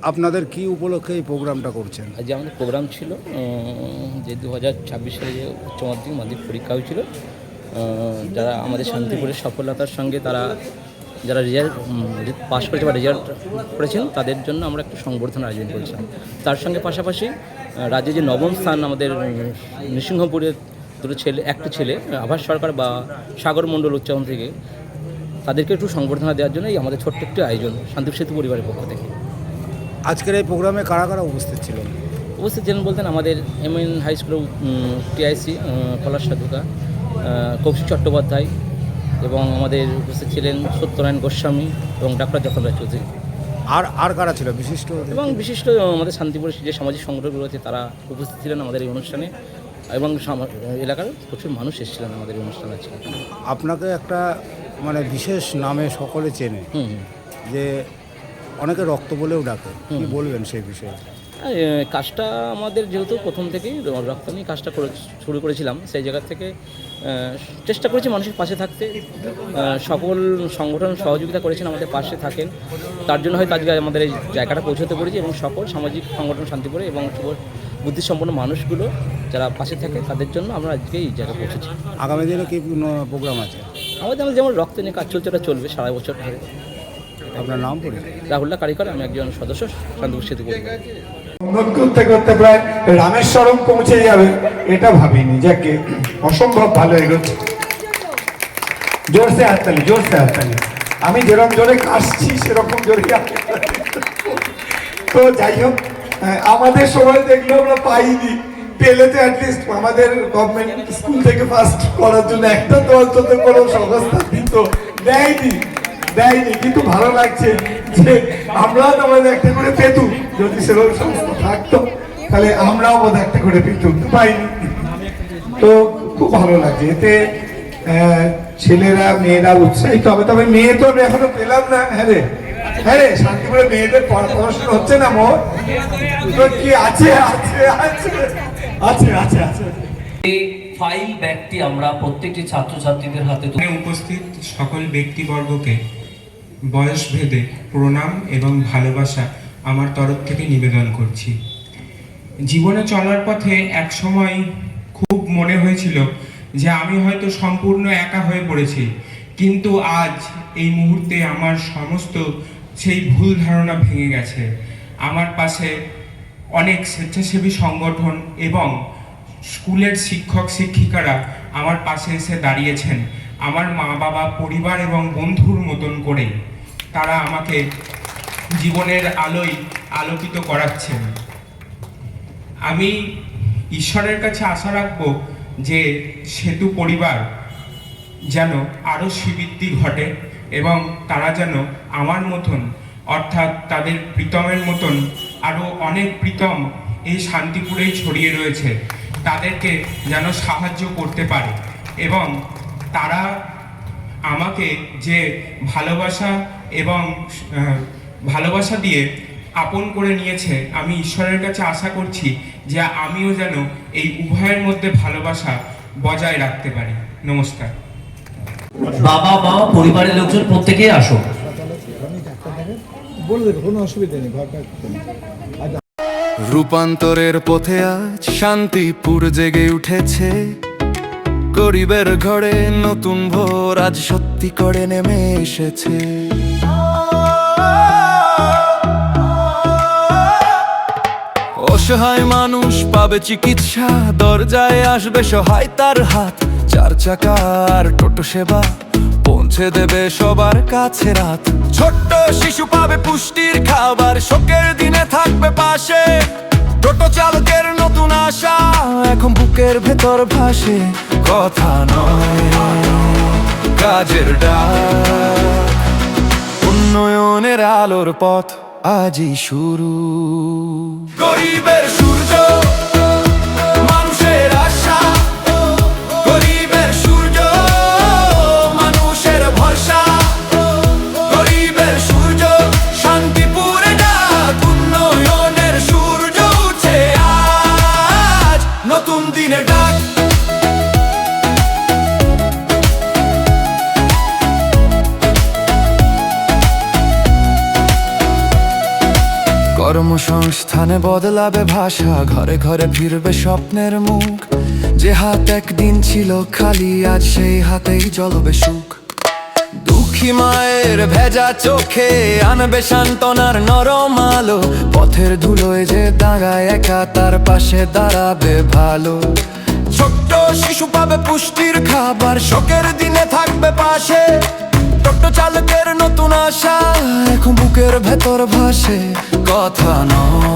আপনাদের কি উপলক্ষে এই প্রোগ্রামটা করছেন? আজ আমাদের প্রোগ্রাম ছিল যে 2026 সালে যে উচ্চ মাধ্যমিক পরীক্ষা হয়েছিল, যারা আমাদের শান্তিপুরের সফলতার সঙ্গে তারা যারা রেজাল্ট পাস করেছে বা রেজাল্ট করেছেন তাদের জন্য আমরা একটু সংবর্ধনা আয়োজন করেছিলাম। তার সঙ্গে পাশাপাশি রাজ্যে যে নবম স্থান আমাদের নৃসিংহপুরের একটা ছেলে আভাস সরকার বা সাগর মণ্ডল উচ্চারণ থেকে, তাদেরকে একটু সংবর্ধনা দেওয়ার জন্য এই আমাদের ছোট্ট একটি আয়োজন শান্তিপুর সেতু পরিবারের পক্ষ থেকে। আজকের এই প্রোগ্রামে কারা কারা উপস্থিত ছিলেন? উপস্থিত ছিলেন বলতেন আমাদের এমএন হাই স্কুল টিআইসি পলাশ সাধুকা, কৌশিক চট্টোপাধ্যায়, এবং আমাদের উপস্থিত ছিলেন সত্যনারায়ণ গোস্বামী এবং ডাক্তার যতনরাজ চৌধুরী। আর কারা ছিল বিশিষ্ট? এবং বিশিষ্ট আমাদের শান্তিপুরের যে সামাজিক সংগঠনগুলো আছে তারা উপস্থিত ছিলেন আমাদের এই অনুষ্ঠানে, এবং এলাকার প্রচুর মানুষ এসেছিলেন আমাদের এই অনুষ্ঠানে। আছে আপনাকে একটা মানে বিশেষ নামে সকলে চেনে, যে অনেকে রক্ত বলেও ডাকে, কি বলবেন সেই বিষয়ে? কাজটা আমাদের যেহেতু প্রথম থেকেই রক্ত নিয়ে কাজটা শুরু করেছিলাম, সেই জায়গা থেকে চেষ্টা করেছি মানুষের পাশে থাকতে। সকল সংগঠন সহযোগিতা করেছেন, আমাদের পাশে থাকেন, তার জন্য হয়তো আজকে আমাদের এই জায়গাটা পৌঁছতে পেরেছি। এবং সকল সামাজিক সংগঠন শান্তিপুরে এবং বুদ্ধিসম্পন্ন মানুষগুলো যারা পাশে থাকে তাদের জন্য আমরা আজকে এই জায়গায় পৌঁছেছি। আগামী দিনে কি প্রোগ্রাম আছে? আমাদের যেমন রক্ত নিয়ে কাজ চলছে, ওটা চলবে সারা বছর ধরে। আপনার নাম পড়ে? রাহুল্লাহ কারিকর, আমি একজন সদস্য শান্তিপুর সেতু পরিবার। করতে করতে প্রায় রামেশ্বরম পৌঁছে যাবে এটা ভাবিনি, যাকে অসম্ভব ভালো এগোচ্ছে। জোরসে হাততালি, জোরসে হাততালি। আমি যেরকম জোরে কাশছি সেরকম জোরে। তো যাই হোক, আমাদের সময় দেখলে আমরা পাইনি, পেলে তো অ্যাটলিস্ট আমাদের গভর্নমেন্ট স্কুল থেকে ফার্স্ট করার জন্য একটা তো অন্তত কোনো সংস্থা দিত, দেয়নি। কিন্তু ভালো লাগছে যে আমরাও তো আমাদের একটা করে পেতুম, যদি সেরকম সংস্থা থাকতো তাহলে আমরাও বোধ একটা করে পেতুম, পাইনি। তো খুব ভালো লাগছে এতে, ছেলেরা মেয়েরা উৎসাহিত হবে। তবে মেয়ে তো আমি এখনো পেলাম না। হ্যাঁ রে শান্তিপুরে মেয়েদের পড়াশোনা হচ্ছে না মোর? কি আছে? এই ফাইল ব্যাগটি আমরা প্রত্যেকটি ছাত্রছাত্রীদের হাতে উপস্থিত সকল ব্যক্তিবর্গকে বয়স ভেদে প্রণাম এবং ভালোবাসা আমার তরফ থেকে নিবেদন করছি। জীবনে চলার পথে এক সময় খুব মনে হয়েছিল যে আমি হয়তো সম্পূর্ণ একা হয়ে পড়েছি, কিন্তু আজ এই মুহূর্তে আমার সমস্ত সেই ভুল ধারণা ভেঙে গেছে। আমার পাশে অনেক স্বেচ্ছাসেবী সংগঠন এবং স্কুলের শিক্ষক শিক্ষিকারা আমার পাশে এসে দাঁড়িয়েছেন। আমার মা বাবা, পরিবার এবং বন্ধুর মতন করে তারা আমাকে জীবনের আলোয় আলোকিত করাচ্ছেন। আমি ঈশ্বরের কাছে আশা রাখবো যে সেতু পরিবার যেন আরও শ্রীবৃদ্ধি ঘটে এবং তারা যেন আমার মতন, অর্থাৎ তাদের প্রীতমের মতন আরও অনেক প্রীতম এই শান্তিপুরেই ছড়িয়ে রয়েছে, তাদেরকে যেন সাহায্য করতে পারে। এবং তারা আমাকে যে ভালোবাসা দিয়ে আপন করে নিয়েছে, আমি ঈশ্বরের কাছে আশা করছি যে আমিও যেন এই উভয়ের মধ্যে ভালোবাসা বজায় রাখতে পারি। নমস্কার। বাবা মা পরিবারের লোকজন প্রত্যেকেই আসো। রূপান্তরের পথে আজ শান্তিপুর জেগে উঠেছে, গরিবের ঘরে নতুন ভোর আজ সত্যি করে নেমে এসেছে। অসহায় মানুষ পাবে চিকিৎসা, দরজায় আসবে সহায়তার হাত। চার চাকার টোটো সেবা পৌঁছে দেবে সবার কাছে রাত। ছোট্ট শিশু পাবে পুষ্টির খাবার, শোকের দিনে থাকবে পাশে। টোটো চালকের নতুন আশা এখন বুকের ভেতর ভাসে। কথা নয় কাজের ডাক, উন্নয়নের আলোর পথ আজই শুরু। গরিবের সূর্য মানুষের আশা, গরিবের সূর্য মানুষের ভরসা। গরিবের সূর্য শান্তিপুরে ডাক, উন্নয়নের সূর্য উঠছে আজ নতুন দিনে ডাক। কর্মসংস্থানে বদলাবে ভাষা, ঘরে ঘরে ফিরবে স্বপ্নের মুখ। যে হাত একদিন ছিল খালি, আজ সেই হাতেই জ্বলবে সুখ। দুঃখী মায়ের ভেজা চোখে আনবে সান্ত্বনার নরম আলো, পথের ধুলোয় যে দাঁড়ায় একা তার পাশে দাঁড়াবে ভালো। ছোট্ট শিশু পাবে পুষ্টির খাবার, শোকের দিনে থাকবে পাশে। টোটো চালকের নতুন আশা এখন বুকের ভেতর ভাসে, কথা নয়